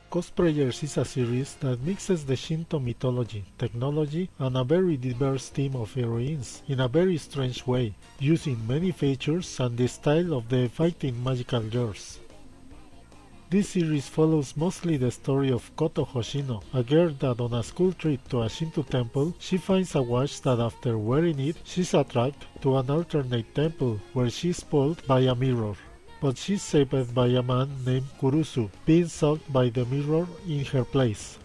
Cosplayers is a series that mixes the Shinto mythology, technology, and a very diverse team of heroines in a very strange way, using many features and the style of the fighting magical girls. This series follows mostly the story of Koto Hoshino, a girl that on a school trip to a Shinto temple, she finds a watch that after wearing it, she's attracted to an alternate temple where she's pulled by a mirror. But she's saved by a man named Kurusu, being sucked by the mirror in her place.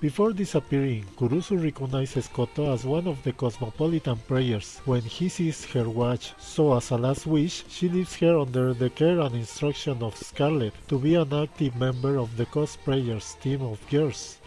Before disappearing, Kurusu recognizes Koto as one of the cosmopolitan prayers when he sees her watch, so as a last wish, she leaves her under the care and instruction of Scarlet to be an active member of the cosplayers team of girls.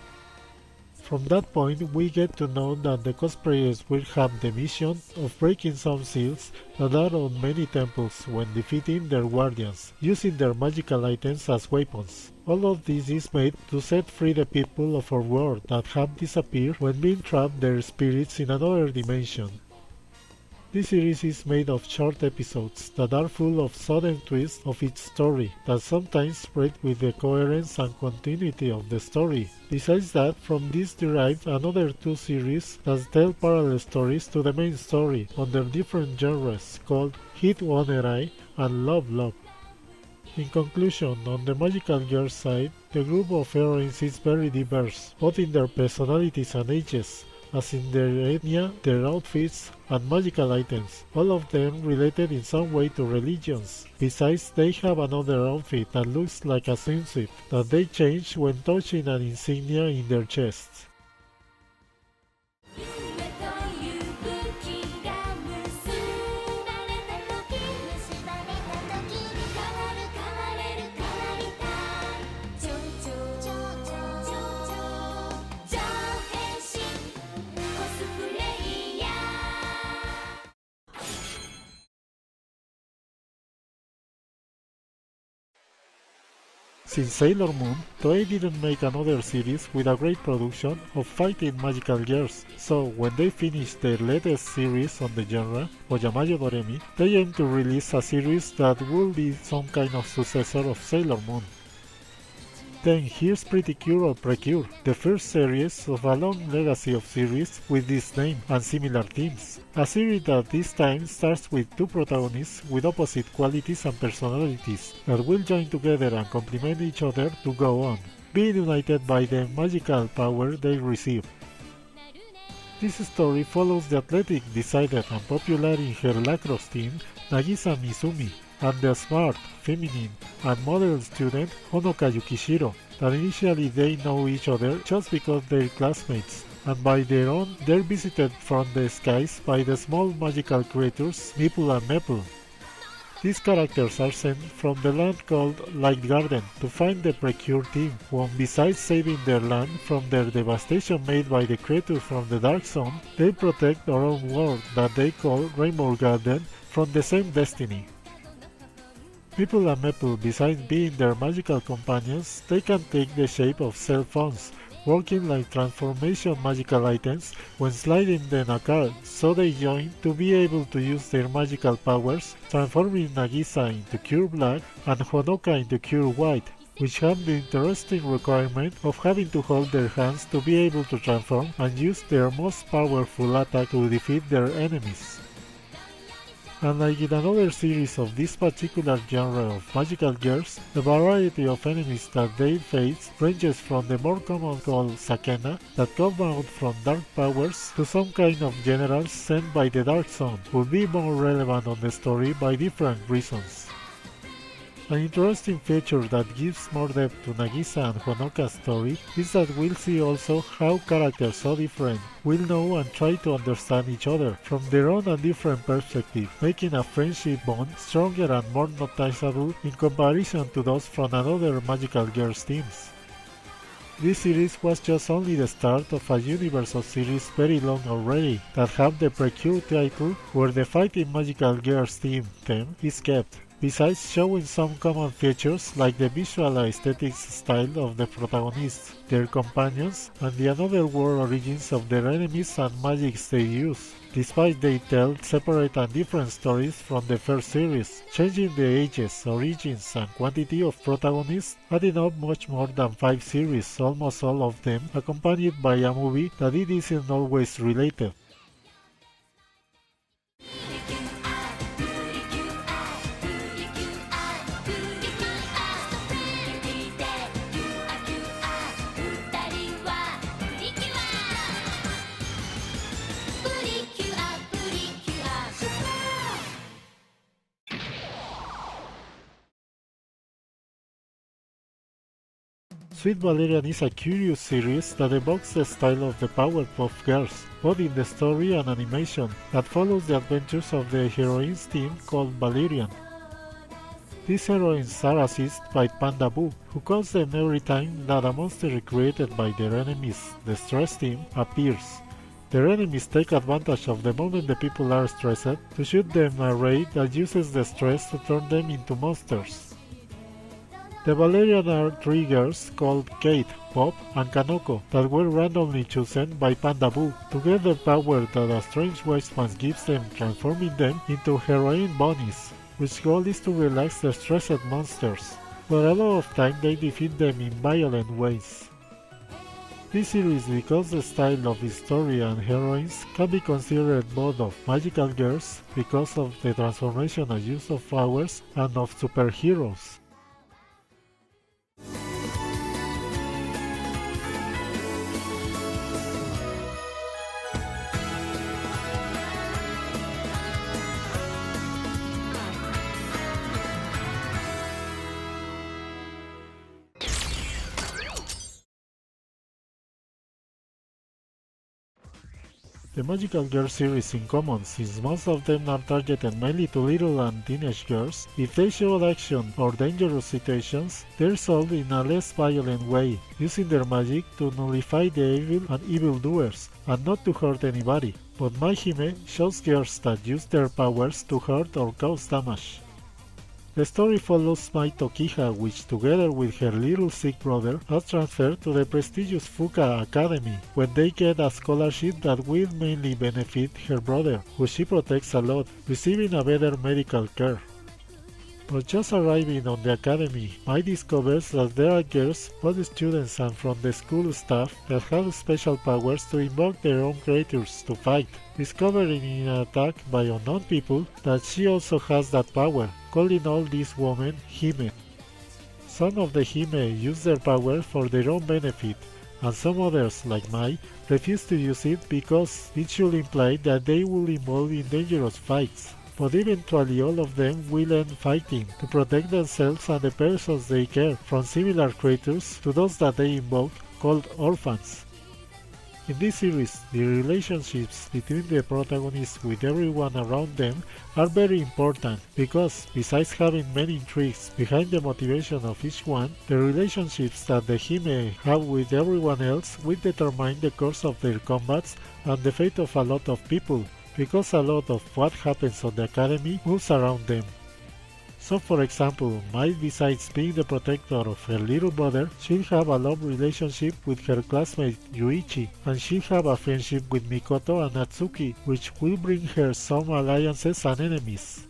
From that point, we get to know that the cosplayers will have the mission of breaking some seals that are on many temples when defeating their guardians, using their magical items as weapons. All of this is made to set free the people of our world that have disappeared when being trapped their spirits in another dimension. This series is made of short episodes that are full of sudden twists of its story that sometimes break with the coherence and continuity of the story. Besides that, from this derived another two series that tell parallel stories to the main story under different genres called Hit One Erai and Love Love. In conclusion, on the magical girl side, the group of heroines is very diverse, both in their personalities and ages, as in their ethnia, their outfits, and magical items, all of them related in some way to religions. Besides, they have another outfit that looks like a swimsuit that they change when touching an insignia in their chests. Since Sailor Moon, Toei didn't make another series with a great production of fighting magical girls, so when they finished their latest series on the genre, Oyamayo Doremi, they aimed to release a series that would be some kind of successor of Sailor Moon. Then here's Pretty Cure or Precure, the first series of a long legacy of series with this name and similar themes. A series that this time starts with two protagonists with opposite qualities and personalities that will join together and complement each other to go on, being united by the magical power they receive. This story follows the athletic, decided and popular in her lacrosse team, Nagisa Mizumi, and the smart, feminine, and model student Honoka Yukishiro, that initially they know each other just because they're classmates, and by their own they're visited from the skies by the small magical creatures Nipple and Meppel. These characters are sent from the land called Light Garden to find the Precure team, who besides saving their land from their devastation made by the creatures from the Dark Zone, they protect our own world that they call Rainbow Garden from the same destiny. Nipple and Meppel, besides being their magical companions, they can take the shape of cell phones, working like transformation magical items when sliding them a card, so they join to be able to use their magical powers, transforming Nagisa into Cure Black and Honoka into Cure White, which have the interesting requirement of having to hold their hands to be able to transform and use their most powerful attack to defeat their enemies. Unlike in another series of this particular genre of magical girls, the variety of enemies that they face ranges from the more common called Sakena that come out from dark powers to some kind of generals sent by the Dark Zone, who will be more relevant on the story by different reasons. An interesting feature that gives more depth to Nagisa and Honoka's story is that we'll see also how characters so different will know and try to understand each other from their own and different perspectives, making a friendship bond stronger and more noticeable in comparison to those from another magical girls teams. This series was just only the start of a universe of series very long already that have the Precure title where the fighting magical girls theme is kept. Besides showing some common features like the visual aesthetics style of the protagonists, their companions, and the another world origins of their enemies and magics they use. despite they tell separate and different stories from the first series, changing the ages, origins, and quantity of protagonists, adding up much more than 5 series, almost all of them accompanied by a movie that it isn't always related. Sweet Valerian is a curious series that evokes the style of the Powerpuff Girls, both in the story and animation, that follows the adventures of the heroines team called Valerion. These heroines are assisted by Panda Boo, who calls them every time that a monster created by their enemies, the Stress Team, appears. Their enemies take advantage of the moment the people are stressed to shoot them a ray that uses the stress to turn them into monsters. The Valerian are 3 girls called Kate, Pop, and Kanoko that were randomly chosen by Panda Boo to get the power that a strange wasteland gives them, transforming them into heroine bunnies, which goal is to relax the stressed monsters, but a lot of time they defeat them in violent ways. This series, because the style of its story and heroines can be considered both of magical girls because of the transformation and use of powers and of superheroes. The Magical Girl series in common, since most of them are targeted mainly to little and teenage girls, if they show action or dangerous situations, they resolve in a less violent way, using their magic to nullify the evil and evildoers, and not to hurt anybody. But My Hime shows girls that use their powers to hurt or cause damage. The story follows Mai Tokiha, which together with her little sick brother are transferred to the prestigious Fuka Academy, when they get a scholarship that will mainly benefit her brother, who she protects a lot, receiving a better medical care. But just arriving on the academy, Mai discovers that there are girls, both students and from the school staff, that have special powers to invoke their own creatures to fight, discovering in an attack by unknown people that she also has that power, calling all these women Hime. Some of the Hime use their power for their own benefit, and some others, like Mai, refuse to use it because it should imply that they will involve in dangerous fights. But eventually all of them will end fighting to protect themselves and the persons they care from similar creatures to those that they invoke, called orphans. In this series, the relationships between the protagonists with everyone around them are very important because, besides having many intrigues behind the motivation of each one, the relationships that the Hime have with everyone else will determine the course of their combats and the fate of a lot of people, because a lot of what happens on the academy moves around them. So for example, Mai, besides being the protector of her little brother, she'll have a love relationship with her classmate Yuichi, and she'll have a friendship with Mikoto and Natsuki, which will bring her some alliances and enemies.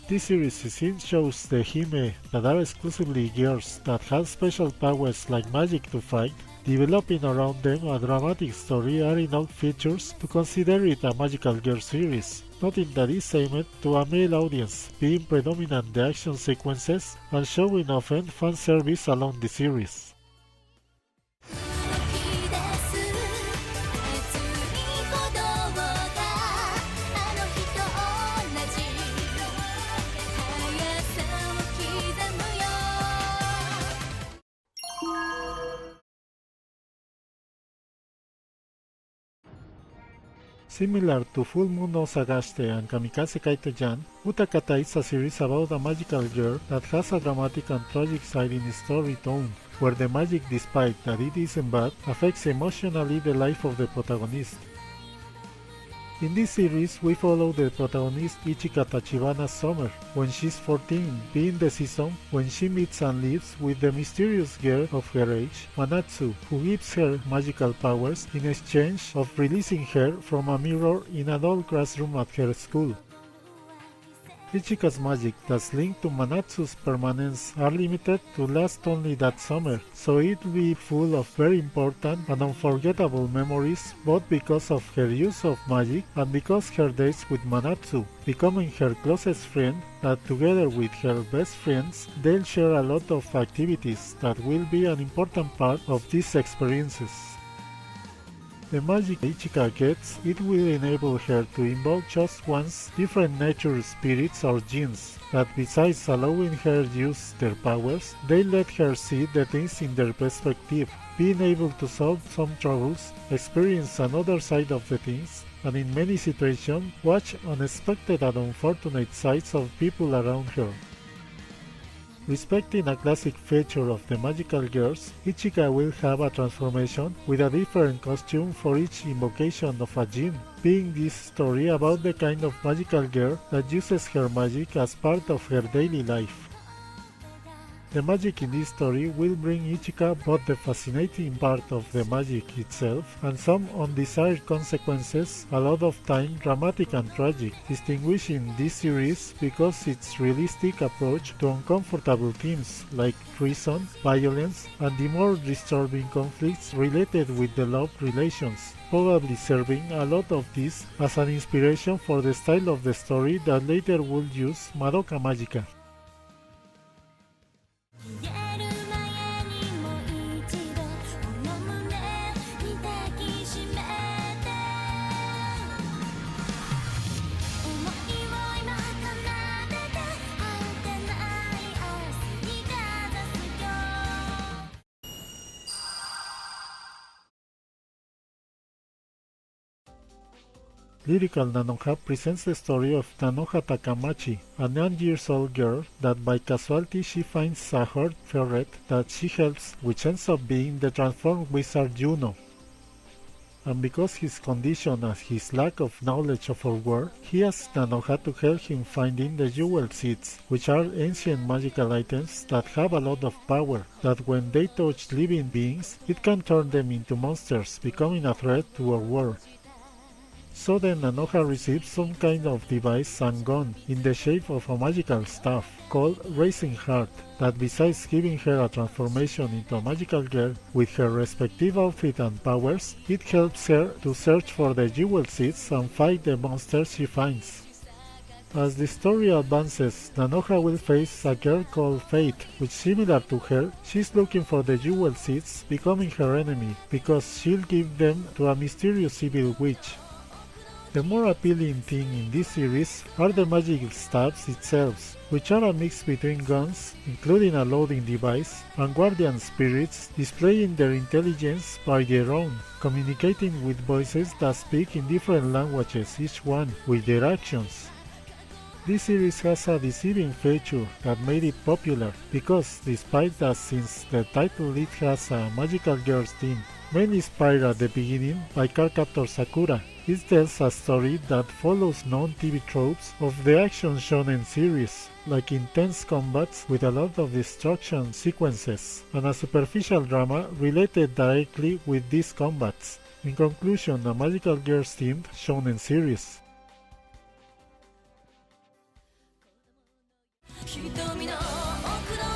This series shows the Hime that are exclusively girls that have special powers like magic to fight, developing around them a dramatic story adding all features to consider it a magical girl series, noting that it's aimed to a male audience, being predominant the action sequences and showing often fan service along the series. Similar to Full Moon no Sagashite and Kamikaze Kaito-jan, Utakata is a series about a magical girl that has a dramatic and tragic side in its story tone, where the magic, despite that it isn't bad, affects emotionally the life of the protagonist. In this series, we follow the protagonist Ichika Tachibana's summer, when she's 14, being the season when she meets and lives with the mysterious girl of her age, Manatsu, who gives her magical powers in exchange of releasing her from a mirror in an old classroom at her school. Ichika's magic that's linked to Manatsu's permanence are limited to last only that summer, so it will be full of very important and unforgettable memories both because of her use of magic and because her days with Manatsu, becoming her closest friend, that together with her best friends they'll share a lot of activities that will be an important part of these experiences. The magic Ichika gets, it will enable her to invoke just once different nature spirits or genes, that besides allowing her use their powers, they let her see the things in their perspective, being able to solve some troubles, experience another side of the things, and in many situations watch unexpected and unfortunate sides of people around her. Respecting a classic feature of the magical girls, Ichika will have a transformation with a different costume for each invocation of a gene, being this story about the kind of magical girl that uses her magic as part of her daily life. The magic in this story will bring Ichika both the fascinating part of the magic itself and some undesired consequences, a lot of time dramatic and tragic, distinguishing this series because its realistic approach to uncomfortable themes like treason, violence, and the more disturbing conflicts related with the love relations, probably serving a lot of this as an inspiration for the style of the story that later would use Madoka Magica. 言える前にもう一度この胸に抱きしめて思いを今奏でて果てない明日にかざすよ Lyrical Nanoha presents the story of Nanoha Takamachi, a 9-year-old girl that by casualty she finds a hurt ferret that she helps, which ends up being the transformed wizard Juno. And because his condition and his lack of knowledge of our world, he asks Nanoha to help him finding the jewel seeds, which are ancient magical items that have a lot of power, that when they touch living beings, it can turn them into monsters, becoming a threat to our world. So then Nanoha receives some kind of device and gun in the shape of a magical staff called Racing Heart that besides giving her a transformation into a magical girl with her respective outfit and powers, it helps her to search for the jewel seeds and fight the monsters she finds. As the story advances, Nanoha will face a girl called Fate, which similar to her, she's looking for the jewel seeds, becoming her enemy, because she'll give them to a mysterious evil witch. The more appealing thing in this series are the magic staffs itself, which are a mix between guns, including a loading device, and guardian spirits displaying their intelligence by their own, communicating with voices that speak in different languages, each one with their actions. This series has a deceiving feature that made it popular, because despite that since the title it has a magical girls theme, mainly inspired at the beginning by cardcaptor Sakura, it tells a story that follows known TV tropes of the action shonen series, like intense combats with a lot of destruction sequences, and a superficial drama related directly with these combats. In conclusion, a magical girls themed shonen series. 瞳の奥の